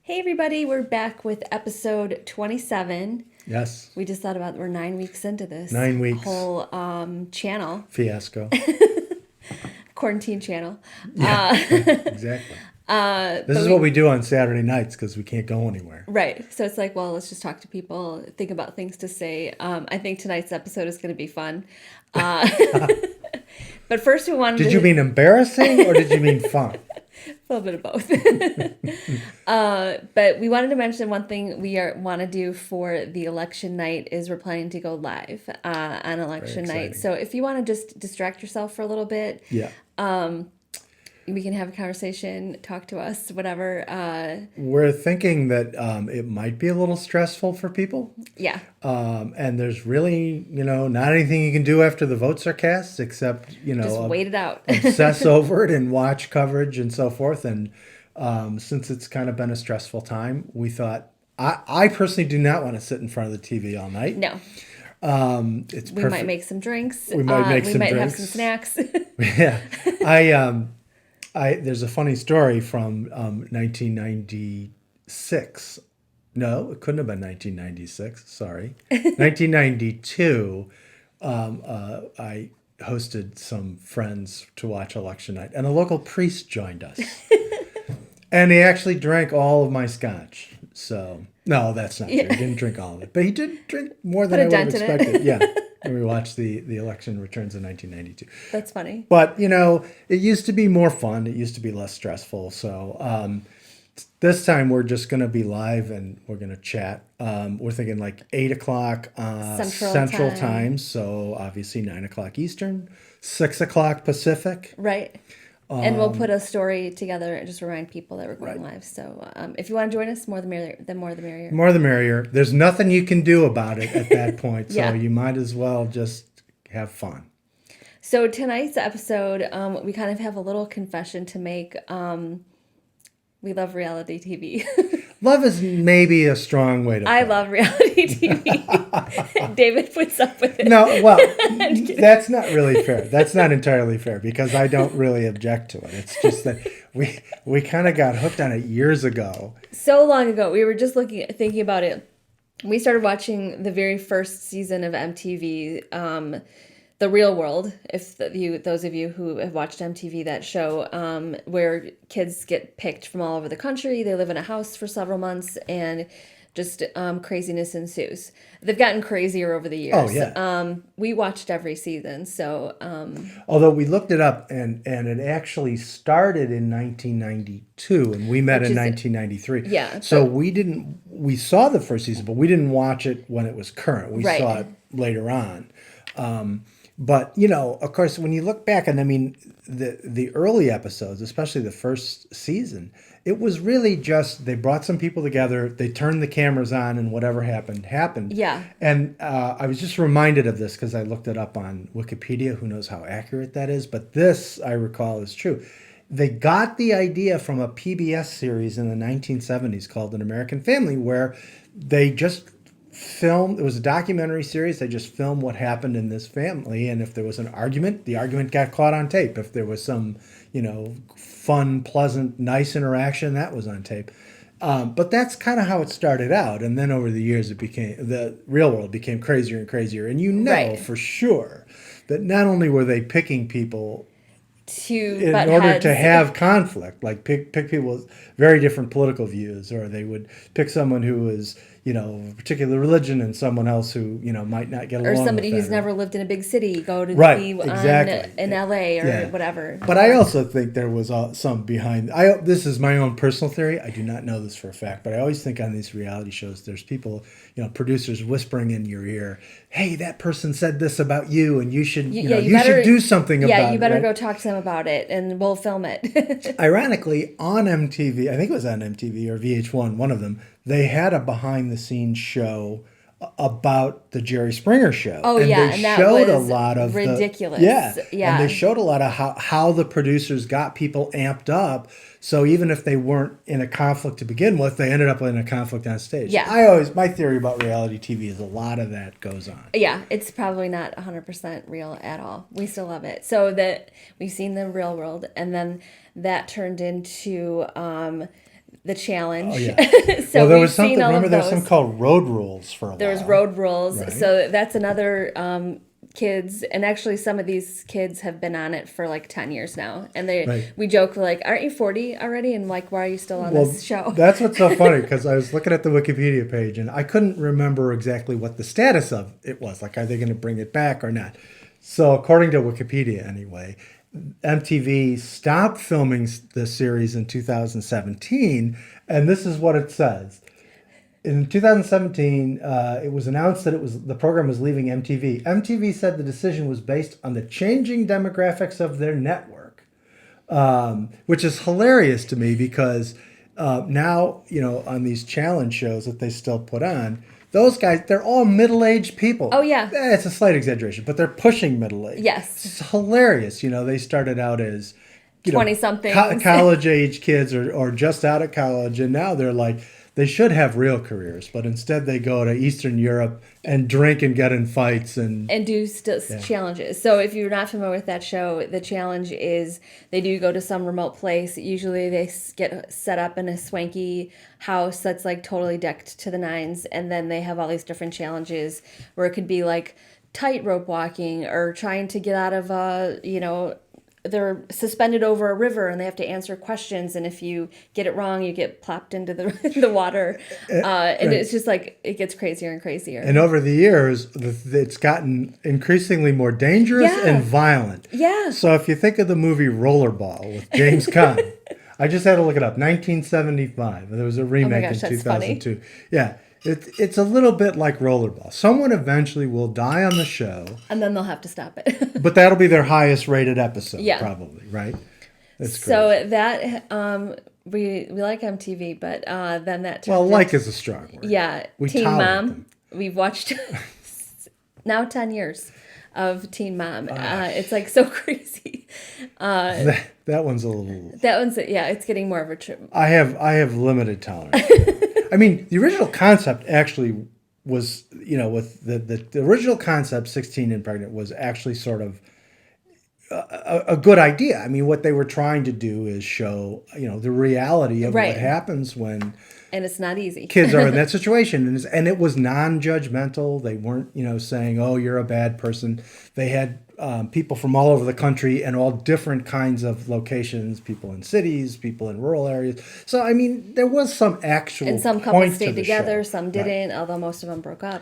Hey everybody, we're back with episode 27. Yes. We just thought about we're 9 weeks into this 9 weeks. whole channel, Fiasco. quarantine channel. Yeah, exactly. This is what we do on Saturday nights because we can't go anywhere. Right. So it's like, well, let's just talk to people, think about things to say. I think tonight's episode is going to be fun. But first we wanted Did you mean embarrassing or did you mean fun? A little bit of both. But we wanted to mention one thing we want to do for the election night is we're planning to go live on election night. So if you want to just distract yourself for a little bit, Yeah. we can have a conversation, talk to us, whatever. We're thinking that it might be a little stressful for people. Yeah. And there's really, not anything you can do after the votes are cast except, Just wait it out. obsess over it and watch coverage and so forth. And since it's kind of been a stressful time, we thought, I personally do not want to sit in front of the TV all night. No. It's We might make some drinks. We might make we some might drinks. have some snacks. Yeah. There's a funny story from 1996. No, it couldn't have been 1996. Sorry. 1992. I hosted some friends to watch election night, and a local priest joined us. And he actually drank all of my scotch. So, no, that's not true. He didn't drink all of it. But he did drink more than I would have expected. Yeah. And we watched the election returns in 1992. That's funny. But, it used to be more fun. It used to be less stressful. So this time we're just going to be live and we're going to chat. We're thinking like 8 o'clock Central time. So obviously 9 o'clock Eastern, 6 o'clock Pacific. Right. And we'll put a story together and just remind people that we're going live. So if you want to join us, more the merrier. The more the merrier. More the merrier. There's nothing you can do about it at that point. So you might as well just have fun. So tonight's episode, we kind of have a little confession to make. We love reality TV. Love is maybe a strong way to put it. I love reality TV. David puts up with it. No, well, that's not really fair. That's not entirely fair because I don't really object to it. It's just that we kind of got hooked on it years ago. So long ago. We were just thinking about it. We started watching the very first season of MTV, The Real World, if those of you who have watched MTV, that show where kids get picked from all over the country. They live in a house for several months and just craziness ensues. They've gotten crazier over the years. Oh, yeah. We watched every season. So, although we looked it up and it actually started in 1992 and we met in 1993. Yeah. So we saw the first season, but we didn't watch it when it was current. We saw it later on. But, of course, when you look back, and I mean, the early episodes, especially the first season, it was really just they brought some people together, they turned the cameras on, and whatever happened. Yeah. And I was just reminded of this because I looked it up on Wikipedia. Who knows how accurate that is? But this, I recall, is true. They got the idea from a PBS series in the 1970s called An American Family, where they just filmed. It was a documentary series. They just filmed what happened in this family, and if there was an argument, the argument got caught on tape. If there was some, fun, pleasant, nice interaction, that was on tape. But that's kind of how it started out, and then over the years, the Real World became crazier and crazier. And for sure that not only were they picking people in order to have conflict, like pick people with very different political views, or they would pick someone who was a particular religion and someone else who might not get along, or somebody with who's never lived in a big city go to be in LA or whatever. But I also think there was some behind. This is my own personal theory. I do not know this for a fact, but I always think on these reality shows, there's people, producers whispering in your ear, "Hey, that person said this about you, and you should, you should do something about it." Yeah, you better go talk to them about it, and we'll film it. Ironically, on MTV, I think it was on MTV or VH1, one of them, they had a behind-the-scenes show about the Jerry Springer show. Oh, and yeah, they and that showed was a lot of ridiculous. Yeah, yeah. And they showed a lot of how the producers got people amped up. So even if they weren't in a conflict to begin with, they ended up in a conflict on stage. Yeah. My theory about reality TV is a lot of that goes on. Yeah, it's probably not 100% real at all. We still love it. So that we've seen The Real World, and then that turned into the challenge. Oh, yeah. So well, there we've was something. seen all Remember, of there was those. something called Road Rules for a There was while. road rules. Right. So that's another kids, and actually some of these kids have been on it for like 10 years now. And Right. we joke, we're like, aren't you 40 already? And like, why are you still on Well, this show? that's what's so funny because I was looking at the Wikipedia page and I couldn't remember exactly what the status of it was. Like, are they going to bring it back or not? So, according to Wikipedia, anyway, MTV stopped filming the series in 2017, and this is what it says. In 2017, it was announced that the program was leaving MTV. MTV said the decision was based on the changing demographics of their network, which is hilarious to me because now, on these challenge shows that they still put on, those guys, they're all middle-aged people. Oh, yeah. It's a slight exaggeration, but they're pushing middle age. Yes. It's hilarious. They started out as 20-somethings. college-age kids or just out of college, and now they're like, they should have real careers, but instead they go to Eastern Europe and drink and get in fights and do challenges. So if you're not familiar with that show, the challenge is they do go to some remote place. Usually they get set up in a swanky house that's like totally decked to the nines, and then they have all these different challenges where it could be like tightrope walking or trying to get out of they're suspended over a river and they have to answer questions, and if you get it wrong you get plopped into the water, and right. It's just like it gets crazier and crazier. And over the years, it's gotten increasingly more dangerous and violent. Yeah. So if you think of the movie Rollerball with James Caan, I just had to look it up, 1975. There was a remake in 2002. Funny. Yeah. It's a little bit like Rollerball. Someone eventually will die on the show. And then they'll have to stop it. But that'll be their highest rated episode, yeah. probably, right? That's so crazy. That, we like MTV, but then that... Well, like is a strong word. Yeah. We Teen Mom. Them. We've watched now 10 years of Teen Mom. It's like so crazy. That one's a little... That one's, yeah, it's getting more of a trip. I have limited tolerance. I mean, the original concept actually was, with the original concept, 16 and Pregnant, was actually sort of a good idea. I mean, what they were trying to do is show, the reality of what happens when... And it's not easy. Kids are in that situation. And it was non-judgmental. They weren't, saying, oh, you're a bad person. They had people from all over the country and all different kinds of locations, people in cities, people in rural areas. So, I mean, there was some actual And some couples stayed together, some didn't, although most of them broke up.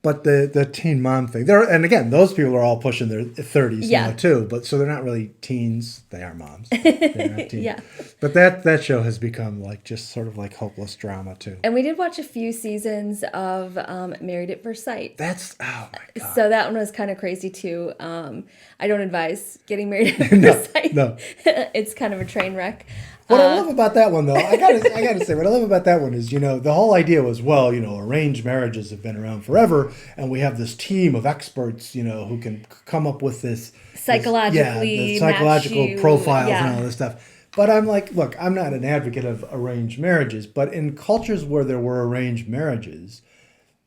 But the teen mom thing, and again, those people are all pushing their 30s now too. But so they're not really teens; they are moms. They're not teens. Yeah. But that show has become like just sort of like hopeless drama too. And we did watch a few seasons of Married at First Sight. That's oh my god. So that one was kind of crazy too. I don't advise getting married at first sight. No. It's kind of a train wreck. What I love about that one, though, I gotta say, what I love about that one is, the whole idea was, well, arranged marriages have been around forever, and we have this team of experts, who can come up with this psychologically, the psychological profiles yeah. and all this stuff. But I'm like, look, I'm not an advocate of arranged marriages, but in cultures where there were arranged marriages,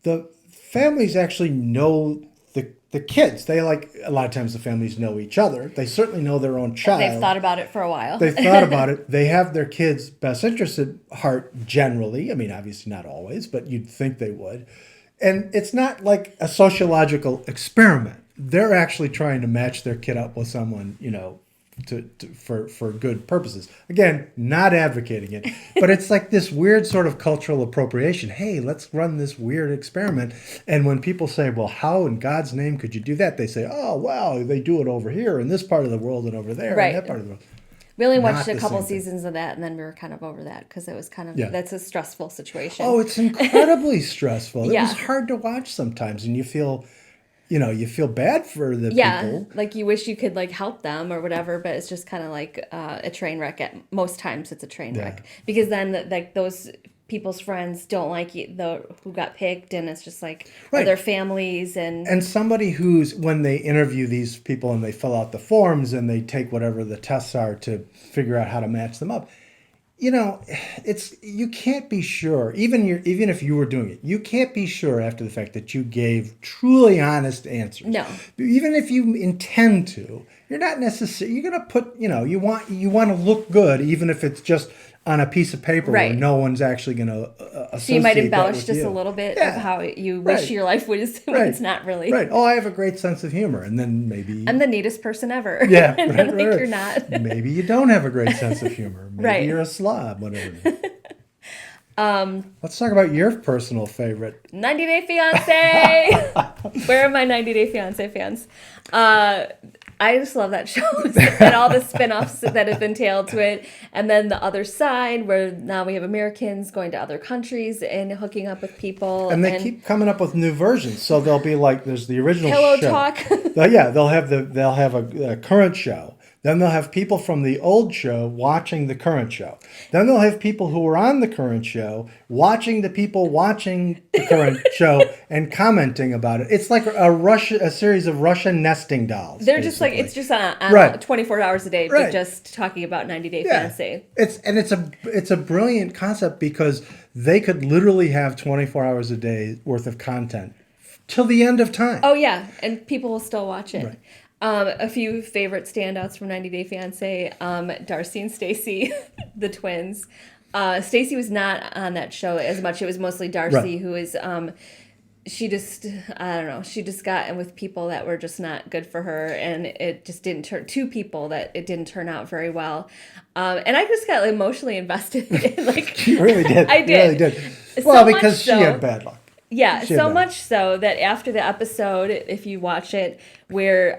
the families actually know the kids. They a lot of times the families know each other. They certainly know their own child. They've thought about it for a while. They've thought about it. They have their kids' best interest at heart generally. I mean, obviously not always, but you'd think they would. And it's not like a sociological experiment. They're actually trying to match their kid up with someone, for good purposes. Again, not advocating it, but it's like this weird sort of cultural appropriation. Hey, let's run this weird experiment. And when people say, well, how in God's name could you do that? They say, oh, wow, they do it over here in this part of the world and over there in that part of the world. We only watched a couple seasons of that, and then we were kind of over that because it was kind of, that's a stressful situation. Oh, it's incredibly stressful. It was hard to watch sometimes, and you feel bad for the people. Like you wish you could help them or whatever, but it's just kind of like a train wreck. At most times, it's a train wreck because then those people's friends don't like who got picked, and it's just their families and somebody who's when they interview these people and they fill out the forms and they take whatever the tests are to figure out how to match them up. You can't be sure, even if you were doing it, you can't be sure after the fact that you gave truly honest answers. No. Even if you intend to, you're not necessarily, you're going to put, you want to look good, even if it's just on a piece of paper where Right. no one's actually going to associate So you might that embellish with just you. a little bit Yeah. of how you wish Right. your life was when Right. it's not really. Right. Oh, I have a great sense of humor. And then maybe... I'm the neatest person ever. Yeah, And right, then, like, right. you're not. Maybe you don't have a great sense of humor. Maybe Right. you're a slob, whatever. Let's talk about your personal favorite. 90 Day Fiance. Where are my 90 Day Fiance fans? I just love that show and all the spin-offs that have entailed to it. And then the other side where now we have Americans going to other countries and hooking up with people. And they keep coming up with new versions. So they'll be like, there's the original Pillow show. Talk. Yeah, they'll have a current show. Then they'll have people from the old show watching the current show. Then they'll have people who were on the current show watching the people watching the current show and commenting about it. It's like a series of Russian nesting dolls. They're just like, basically. it's just on Right. 24 hours a day, Right. but just talking about 90 Day Yeah. Fiance. It's a brilliant concept because they could literally have 24 hours a day worth of content till the end of time. Oh, yeah. And people will still watch it. Right. A few favorite standouts from 90 Day Fiance, Darcey and Stacey, the twins. Stacey was not on that show as much. It was mostly Darcey, Right. who is, she just, I don't know, she just got in with people that were just not good for her. And it just didn't turn, two people that it didn't turn out very well. And I just got emotionally invested in, like. You really did. I did. You really did. So Well, much because she so- had bad luck. Yeah, She had so that. much so that after the episode, if you watch it, where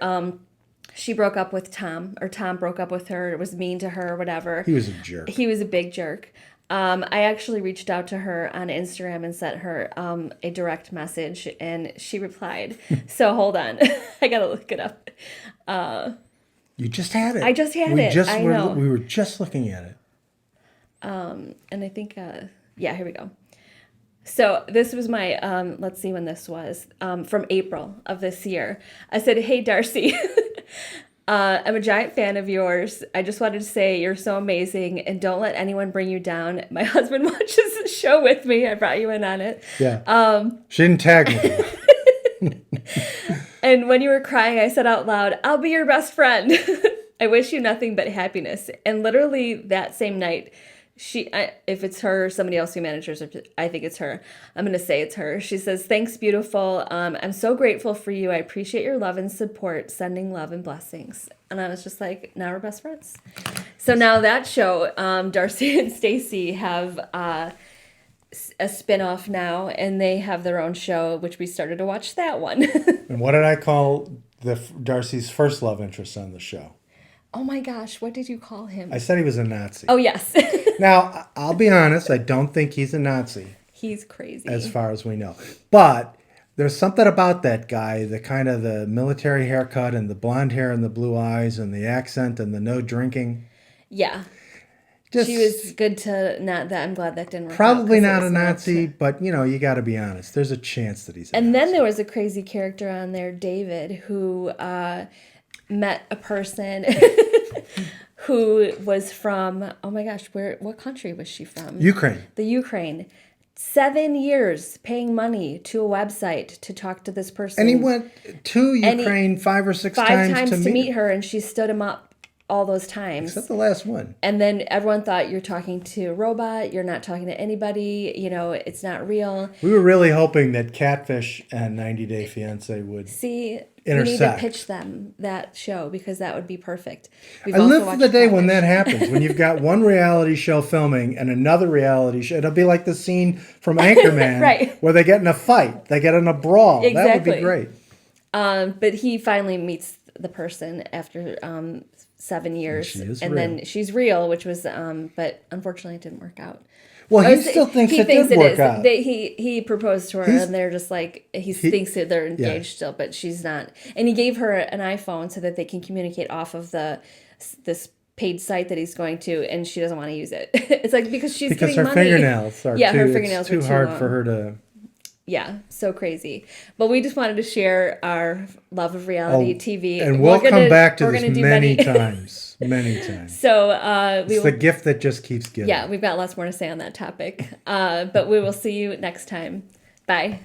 she broke up with Tom, or Tom broke up with her, was mean to her, or whatever. He was a jerk. He was a big jerk. I actually reached out to her on Instagram and sent her a direct message, and she replied. So hold on, I gotta look it up. You just had it. I just had it. I know. We were just looking at it. And I think, yeah, here we go. So this was my, let's see when this was, from April of this year. I said, hey, Darcey, I'm a giant fan of yours. I just wanted to say you're so amazing and don't let anyone bring you down. My husband watches the show with me. I brought you in on it. Yeah. She didn't tag me. And when you were crying, I said out loud, I'll be your best friend. I wish you nothing but happiness. And literally that same night, if it's her or somebody else who manages her, I think it's her. I'm going to say it's her. She says, thanks, beautiful. I'm so grateful for you. I appreciate your love and support. Sending love and blessings. And I was just like, now we're best friends. So now that show, Darcey and Stacey have a spinoff now, and they have their own show, which we started to watch that one. And what did I call Darcey's first love interest on the show? Oh my gosh, what did you call him? I said he was a Nazi. Oh, yes. Now, I'll be honest, I don't think he's a Nazi. He's crazy. As far as we know. But there's something about that guy, the military haircut and the blonde hair and the blue eyes and the accent and the no drinking. Yeah. Just She was good to not that. I'm glad that didn't work out, probably 'cause it not a was Nazi, but you got to be honest. There's a chance that he's a And Nazi. then there was a crazy character on there, David, who met a person who was from, oh my gosh, what country was she from? Ukraine. The Ukraine. 7 years paying money to a website to talk to this person. And he went to Ukraine 5 or 6 five times to meet her, and she stood him up all those times. Except the last one. And then everyone thought, you're talking to a robot, you're not talking to anybody, it's not real. We were really hoping that Catfish and 90 Day Fiancé would See, intersect. we need to pitch them that show, because that would be perfect. We've I also live for the watched day when that Catfish. happens, when you've got one reality show filming and another reality show. It'll be like the scene from Anchorman Right. where they get in a fight, they get in a brawl. That would Exactly. be great. But he finally meets the person after 7 years. she is and real. then she's real, which was, but unfortunately it didn't work out. Well, Or he still thinks he it thinks did work out. He proposed to her, and they're just like, he thinks that they're engaged yeah. still, but she's not. And he gave her an iPhone so that they can communicate off of this paid site that he's going to, and she doesn't want to use it. It's like because she's Because getting her money. fingernails are Yeah, too, her fingernails it's were too too hard long. for her to... Yeah, so crazy. But we just wanted to share our love of reality TV. And we'll come back to this do many times. Many times. So It's the gift that just keeps giving. yeah, we've got lots more to say on that topic. But we will see you next time. Bye.